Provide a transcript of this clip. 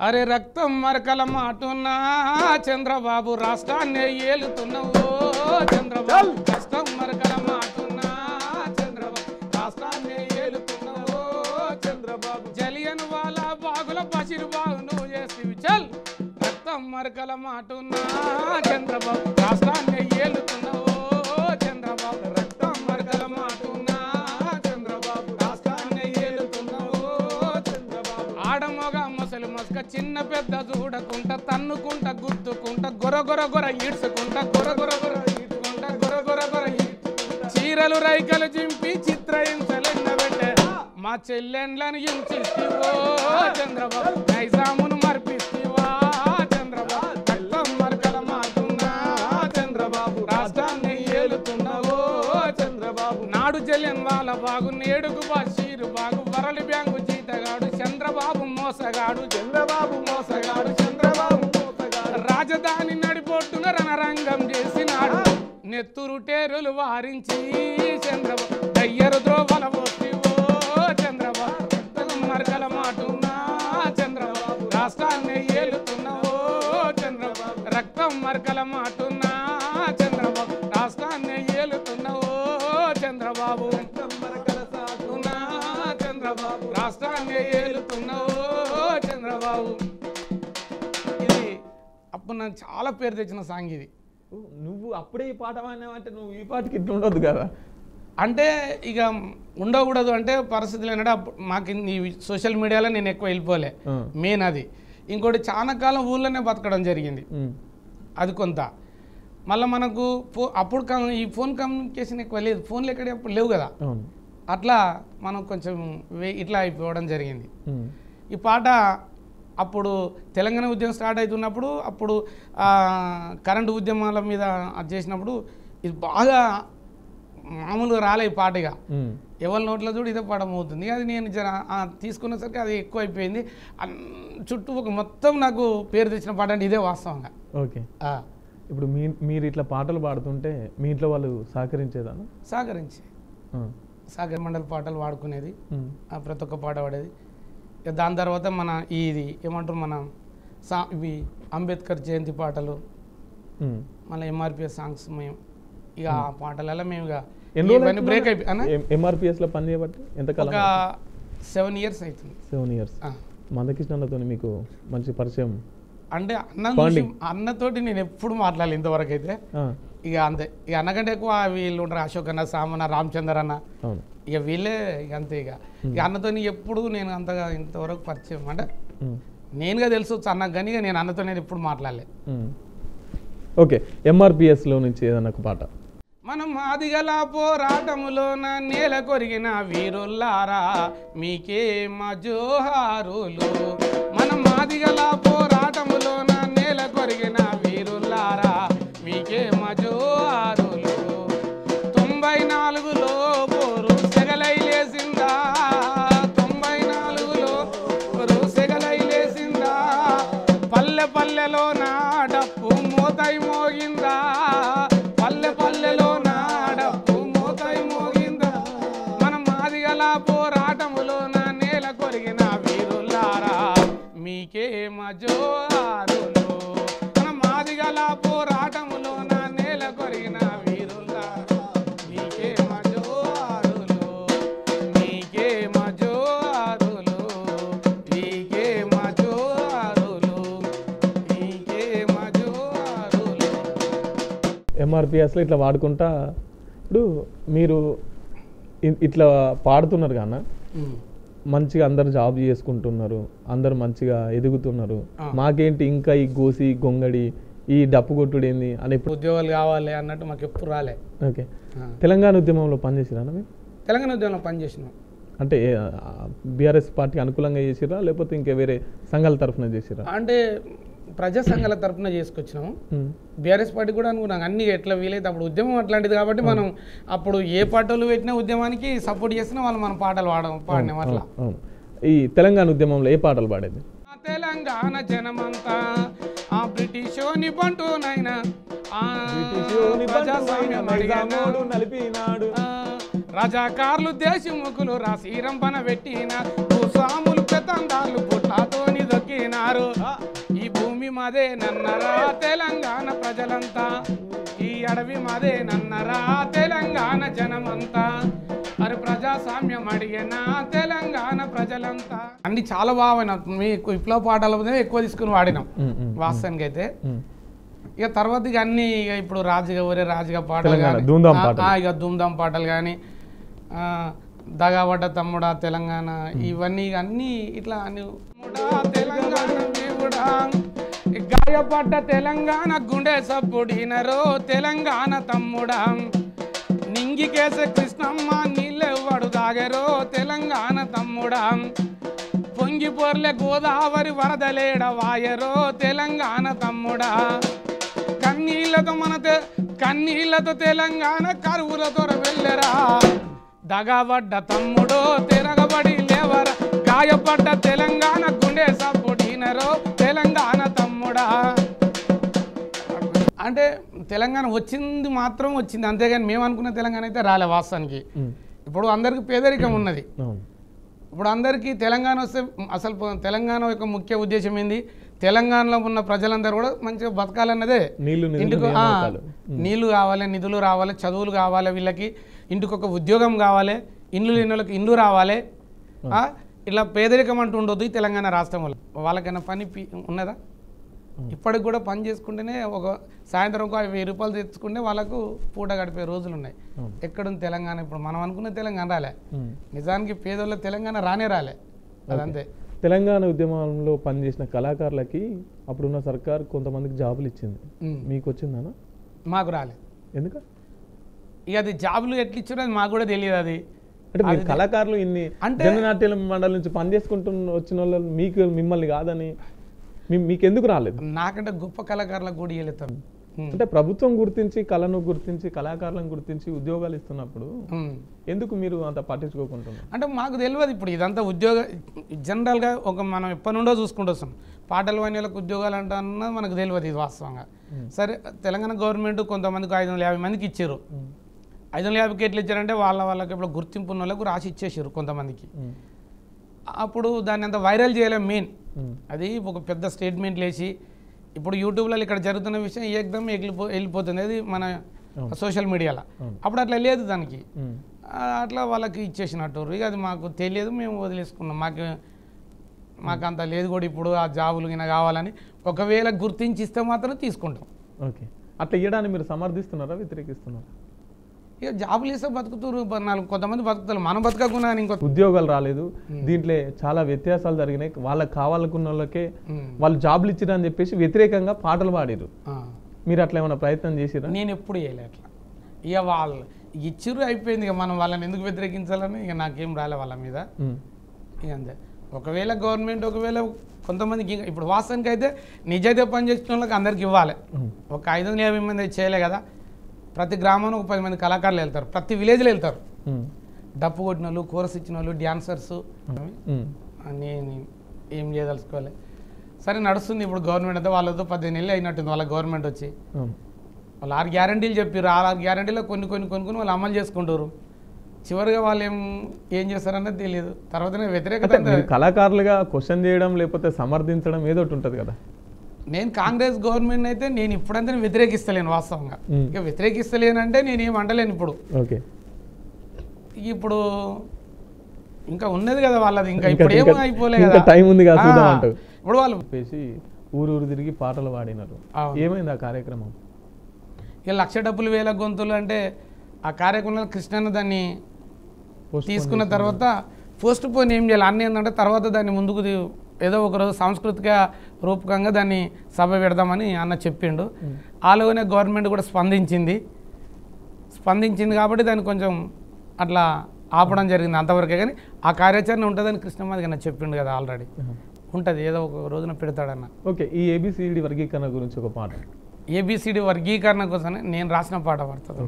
అరే రక్తం మరకల మాటున్నా చంద్రబాబు రాష్ట్రాన్ని ఏలుతున్నావు చంద్రబాబు రక్తం మరకల మాటున్నా చంద్రబాబు రాష్ట్రాన్ని ఏలుతున్నావు చంద్రబాబు జలియన్ వాలా బాగుల బషీర్ బాగు నువ్వు చేసి చల్ రక్తం మరకల మాటున్నా చంద్రబాబు రాష్ట్రాన్ని ఏలుతున్నావు చంద్రబాబు రక్తం మరకల మాటున్నా చంద్రబాబు రాష్ట్రాన్ని ఏలుతున్నావు చంద్రబాబు ఆడమోగ ముసలి మస్క చిన్న పెద్ద చూడకుంట తన్నుకుంట గుద్దుకుంట గొర ఈడ్చుకుంట గొర ఈడ్చుకుంట గొర చీరలు రైకలు చింపి చిత్రహింసలెన్న పెట్టే మా చెల్లెండ్లను హింసిస్తివో చంద్రబాబు నైజామును మర్పిస్తివా చంద్రబాబు రక్తం మరకల మాటున్నా చంద్రబాబు రాష్ట్రాన్ని ఏలుతున్నావో చంద్రబాబు నాడు జలియన్ వాలా బాగు నేడుకు బషీరు బాగు వరలి బ్యాంకు జీతగాడు చంద్రబాబు మోసగాడు చంద్రబాబు మోసగాడు చంద్రబాబు మోసగాడు రాజధాని నడిపొట్టున రణరంగం చేసినాడు నెత్తురు టేరులు వారించి చంద్రబాబు దయ్యరు ద్రోవల పోతివో చంద్రబాబు రక్తం మరకల మాటున్నా చంద్రబాబు రాష్ట్రాన్ని ఏలుతున్నావో చంద్రబాబు రక్తం మరకల మాటున్నా చంద్రబాబు రాష్ట్రాన్ని ఏలుతున్నావో చంద్రబాబు రక్తం మరకల సాటున్నా చంద్రబాబు రాష్ట్రాన్ని ఏలుతున్నావో చంద్రబాబు ఇది అప్పుడు నాకు చాలా పేరు తెచ్చిన సాంగ్ ఇది నువ్వు అప్పుడే ఈ పాట పాడినావంటే నువ్వు ఈ పాటకి ఇట్లా ఉండొద్దు కదా అంటే ఇక ఉండకూడదు అంటే పరిస్థితులు ఏంటంటే మాకు ఈ సోషల్ మీడియాలో నేను ఎక్కువ వెళ్ళిపోలే మెయిన్ అది ఇంకోటి చాలా కాలం ఊళ్ళోనే బతకడం జరిగింది అది కొంత మళ్ళీ మనకు అప్పుడు ఈ ఫోన్ కమ్యూనికేషన్ ఎక్కువ లేదు ఫోన్లు ఎక్కడ అప్పుడు లేవు కదా అట్లా మనం కొంచెం ఇట్లా అయిపోవడం జరిగింది ఈ పాట అప్పుడు తెలంగాణ ఉద్యమం స్టార్ట్ అవుతున్నప్పుడు అప్పుడు కరెంటు ఉద్యమాల మీద అది చేసినప్పుడు ఇది బాగా మామూలుగా రాలే ఈ పాట ఇక ఎవరి నోట్లో చూడు ఇదే పాఠం అవుతుంది అది నేను తీసుకునేసరికి అది ఎక్కువ అయిపోయింది చుట్టూ ఒక మొత్తం నాకు పేరు తెచ్చిన పాట అంటే ఇదే వాస్తవంగా ఓకే ఇప్పుడు మీరు ఇట్లా పాటలు పాడుతుంటే మీ ఇంట్లో వాళ్ళు సహకరించేదా సాగర మండలి పాటలు పాడుకునేది ప్రతి ఒక్క పాట పాడేది దాని తర్వాత మన ఇది ఏమంటారు మన ఇవి అంబేద్కర్ జయంతి పాటలు మళ్ళీ ఎంఆర్పిఎస్ సాంగ్స్ మేము ఇక ఆ పాటలలో మేము ఇక బ్రేక్ అయిపోయి ఎంఆర్పిఎస్లో పని చేయబట్టి ఎంతకాలం? ఒక 7 years అవుతుంది. 7 years. మందకృష్ణతో మీకు మంచి పరిచయం అంటే అన్నతోటి నేను ఎప్పుడు మాట్లాడాలి ఇంతవరకు అయితే ఇక అంతే ఇక అన్నకంటే ఎక్కువ వీళ్ళు ఉంటారు అశోక్ అన్న సామన్న రామచందర్ అన్న ఇక వీళ్ళే ఇక అంతే ఇక అన్నతో ఎప్పుడు నేను అంతగా ఇంతవరకు పరిచయం అంటే నేనుగా తెలుసు అన్నకు కానీ నేను అన్నతో నేను ఎప్పుడు మాట్లాడలే. ఓకే ఎంఆర్పిఎస్లో నుంచి ఏదన్నా ఒక పాట. మనం మాదిగల పోరాటములోన నేల కొరిగిన వీరుల్లారా మీకే మా జోహారులు. మనం మాదిగల పోరాటములోన నేల కొరిగిన వీరుల్లారా మీకే మా జోహారులు. 94లో పోరు సెగలై లేసిందా, 94లో పోరు సెగలై లేసిందా, పల్లె పల్లెలో నా డప్పు మోతై మోగిందా, పల్లె పల్లెలో నాడప్పు మోతై మోగిందా. మన మాదిగల పోరాటములో నా నేల కొరిగిన వీరుల్లారా మీకే మా జోహారులు. మన మాదిగల పోరాటములో నా నేల కొరిగిన వీరుల్లారా మీకే మా జోహారులు, మీకే మా జోహారులు, మీకే మా జోహారులు, మీకే మా జోహారులు. ఎంఆర్పిఎస్లో ఇట్లా వాడుకుంటా ఇప్పుడు మీరు ఇట్లా పాడుతున్నారు కన్నా మంచిగా అందరు జాబ్ చేసుకుంటున్నారు, అందరు మంచిగా ఎదుగుతున్నారు. మాకేంటి ఇంకా ఈ గోసి గొంగడి ఈ డప్పు కొట్టుడు ఏంది అని ఎప్పుడు ఉద్యోగాలు కావాలి అన్నట్టు మాకు ఎప్పుడు రాలే. ఓకే తెలంగాణ ఉద్యమంలో పనిచేసిరా మీరు? తెలంగాణ ఉద్యమంలో పనిచేసినాం. అంటే బీఆర్ఎస్ పార్టీకి అనుకూలంగా చేసిరా లేకపోతే ఇంకా వేరే సంఘాల తరఫున చేసిరా? అంటే ప్రజా సంఘాల తరఫున చేసుకొచ్చినాము. బీఆర్ఎస్ పార్టీ కూడా అనుకున్నాం అన్ని ఎట్లా వీలైతే అప్పుడు ఉద్యమం అట్లాంటిది కాబట్టి మనం అప్పుడు ఏ పాటలు పెట్టినా ఉద్యమానికి సపోర్ట్ చేసినా వాళ్ళు మన పాటలు పాడినాం అట్లా. ఈ తెలంగాణ ఉద్యమంలో ఏ పాటలు పాడేది? తెలంగాణ జనమంతా ఆ బ్రిటిషోని బంటూనైనా రజాకారులు దేశముఖులు రాశీరంపన పెట్టిన భూస్వాములు పెతందాలు పుట్టాతోని దొక్కి మొక్కినారు ఈ భూమి మాదే నన్నరా తెలంగాణ ప్రజలంతా ఈ అడవి మాదే నన్నరా తెలంగాణ జనమంతా మరి ప్రజాస్వామ్యం అడిగిన తెలంగాణ ప్రజలంతా అన్ని చాలా బాగా మీకు విప్లవ పాటలు ఎక్కువ తీసుకుని వాడినాం వాస్తవానికి అయితే ఇక తర్వాత ఇక అన్ని ఇక ఇప్పుడు రాజుగా పాటలు కానీ ఇక ధూమ్ధాం పాటలు కానీ దగాబడ్డ తమ్ముడా తెలంగాణ ఇవన్నీ అన్నీ ఇట్లా అని తెలంగాణ దేవుడా గాయపడ్డ తెలంగాణ గుండె సప్పుడినరో తెలంగాణ తమ్ముడా నింగికేసే కృష్ణమ్మ నీళ్ళెవ్వడు దాగరో తెలంగాణ తమ్ముడా పొంగి పొర్లే గోదావరి వరదలేడ వాయరో తెలంగాణ తమ్ముడా కన్నీళ్లతో తెలంగాణ కరువులతో వెళ్ళరా దగబడ్డ తమ్ముడో తిరగబడి లేవరా గాయపడ్డ తెలంగాణ గుండె సప్పుడినరో తెలంగాణ తమ్ముడా అంటే తెలంగాణ వచ్చింది మాత్రం వచ్చింది అంతేగాని మేము అనుకున్న తెలంగాణ అయితే రాలే వాస్తవానికి ఇప్పుడు అందరికి పేదరికం ఉన్నది ఇప్పుడు అందరికీ తెలంగాణ వస్తే అసలు తెలంగాణ యొక్క ముఖ్య ఉద్దేశం ఏంది తెలంగాణలో ఉన్న ప్రజలందరూ కూడా మంచిగా బతకాలన్నదే ఇంటికి నీళ్లు కావాలి నిధులు రావాలి చదువులు కావాలి వీళ్ళకి ఇంటికి ఒక ఉద్యోగం కావాలి ఇండ్లు లేని వాళ్ళకి ఇండ్లు రావాలి ఇట్లా పేదరికం అంటూ ఉండొద్దు ఈ తెలంగాణ రాష్ట్రం వల్ల వాళ్ళకైనా పని ఉన్నదా ఇప్పటికి కూడా పని చేసుకుంటేనే ఒక సాయంత్రం ఒక 1000 రూపాయలు తెచ్చుకుంటే వాళ్ళకు పూట గడిపే రోజులు ఉన్నాయి ఎక్కడుంది తెలంగాణ ఇప్పుడు మనం అనుకున్న తెలంగాణ రాలే నిజానికి పేదోళ్ళ తెలంగాణ రాలే అదంతే తెలంగాణ ఉద్యమంలో పనిచేసిన కళాకారులకి అప్పుడున్న సర్కార్ కొంతమందికి జాబులు ఇచ్చింది మీకు వచ్చిందనా మాకు రాలే ఎందుకు ఇక అది జాబులు ఎట్లా ఇచ్చారో అది మాకు కూడా తెలియదు అది అంటే మీరు కళాకారులు ఇన్ని జననాట్యాల మండలి నుంచి పని చేసుకుంటూ వచ్చిన వాళ్ళు మిమ్మల్ని కాదని మీకు ఎందుకు రాలేదు నాకంటే గొప్ప కళాకారులకు కూడా ఇవ్వలేదు అంటే ప్రభుత్వం గుర్తించి కళను గుర్తించి కళాకారులను గుర్తించి ఉద్యోగాలు ఇస్తున్నప్పుడు ఎందుకు మీరు అంత పట్టించుకోకుంటున్నారు అంటే మాకు తెలియదు ఇప్పుడు ఇదంతా జనరల్గా ఒక మనం ఎప్పటి నుండో చూసుకుంటూ వస్తాం పాటలు వాణి వాళ్ళకి ఉద్యోగాలు అంటున్నా మనకు తెలియదు ఇది వాస్తవంగా సరే తెలంగాణ గవర్నమెంట్ కొంతమందికి 550 మందికి ఇచ్చారు 550కి ఎట్లా ఇచ్చారంటే వాళ్ళకి ఇప్పుడు గుర్తింపు ఉన్న వాళ్ళకు రాసి ఇచ్చేసారు కొంతమందికి అప్పుడు దాన్ని అంత వైరల్ చేయలేం మెయిన్ అది ఒక పెద్ద స్టేట్మెంట్లు వేసి ఇప్పుడు యూట్యూబ్లో ఇక్కడ జరుగుతున్న విషయం ఏకదం వెళ్ళిపోతుంది అది మన సోషల్ మీడియాలో అప్పుడు అట్లా లేదు దానికి అట్లా వాళ్ళకి ఇచ్చేసినట్టు ఇక అది మాకు తెలియదు మేము వదిలేసుకున్నాం మాకు అంత లేదు కూడా ఇప్పుడు ఆ జాబులు గిన కావాలని ఒకవేళ గుర్తించి ఇస్తే మాత్రం తీసుకుంటాం ఓకే అట్లా ఇవ్వడానికి మీరు సమర్థిస్తున్నారా వ్యతిరేకిస్తున్నారా ఇక జాబులు ఇస్తే బతుకుతారు కొంతమంది బతుకుతారు మనం బతకకుండా ఇంకో ఉద్యోగాలు రాలేదు దీంట్లో చాలా వ్యత్యాసాలు జరిగినాయి వాళ్ళకి కావాలనుకున్న వాళ్ళకే వాళ్ళు జాబులు ఇచ్చిరని చెప్పేసి వ్యతిరేకంగా పాటలు పాడారు మీరు అట్లా ఏమైనా ప్రయత్నం చేసిరా నేను ఎప్పుడు చేయలే అట్లా ఇక వాళ్ళు ఇచ్చిర్రు అయిపోయింది ఇక మనం వాళ్ళని ఎందుకు వ్యతిరేకించాలని ఇక నాకేం రాలే వాళ్ళ మీద ఇక అంతే ఒకవేళ గవర్నమెంట్ కొంతమందికి ఇప్పుడు వాస్తవానికి అయితే నిజాయితీ పని చేసిన వాళ్ళకి అందరికి ఇవ్వాలి ఒక 550 మంది చేయలే కదా ప్రతి గ్రామంలో ఒక 10 మంది కళాకారులు వెళ్తారు ప్రతి విలేజ్లో వెళ్తారు డప్పు కొట్టిన వాళ్ళు కోరస్ ఇచ్చిన వాళ్ళు డ్యాన్సర్స్ నేను ఏం చేయదలుచుకోవాలి సరే నడుస్తుంది ఇప్పుడు గవర్నమెంట్ అయితే వాళ్ళతో 15 నెలలు అయినట్టుంది వాళ్ళ గవర్నమెంట్ వచ్చి వాళ్ళు 6 గ్యారంటీలు చెప్పారు 6 గ్యారంటీలో కొన్ని వాళ్ళు అమలు చేసుకుంటారు చివరిగా వాళ్ళు ఏం చేస్తారన్నది తెలియదు తర్వాతనే వ్యతిరేకత కళాకారులుగా క్వశ్చన్ చేయడం లేకపోతే సమర్థించడం ఏదో ఉంటుంది కదా నేను కాంగ్రెస్ గవర్నమెంట్ అయితే నేను ఇప్పుడంతా వ్యతిరేకిస్తలేను వాస్తవంగా ఇక వ్యతిరేకిస్తలేనంటే నేను ఏం అంటలేను ఇప్పుడు ఓకే ఇప్పుడు ఇంకా ఉన్నది కదా వాళ్ళది ఇంకా ఇప్పుడు ఏమో అయిపోలే కదా టైం ఉంది కదా ఇప్పుడు వాళ్ళు చెప్పేసి ఊరు తిరిగి పాటలు పాడినారు ఏమైంది ఆ కార్యక్రమం ఇక 1,00,000 డబ్బులు 1000 గొంతులు అంటే ఆ కార్యక్రమంలో కృష్ణన్న దాన్ని తీసుకున్న తర్వాత పోస్ట్ పోన్ ఏం చేయాలి అన్నీ ఏంటంటే తర్వాత దాన్ని ముందుకు ఏదో ఒకరోజు సాంస్కృతిక రూపకంగా దాన్ని సభ పెడదామని అన్న చెప్పిండు ఆలోనే గవర్నమెంట్ కూడా స్పందించింది కాబట్టి దాన్ని కొంచెం అట్లా ఆపడం జరిగింది అంతవరకే కానీ ఆ కార్యాచరణ ఉంటుందని కృష్ణమాది కన్నా చెప్పిండు కదా ఆల్రెడీ ఉంటుంది ఏదో ఒక రోజున పెడతాడన్న ఓకే ఈ ఏబిసిడి వర్గీకరణ గురించి ఒక పాట ఏబిసిడి వర్గీకరణ కోసమే నేను రాసిన పాట పడుతుంది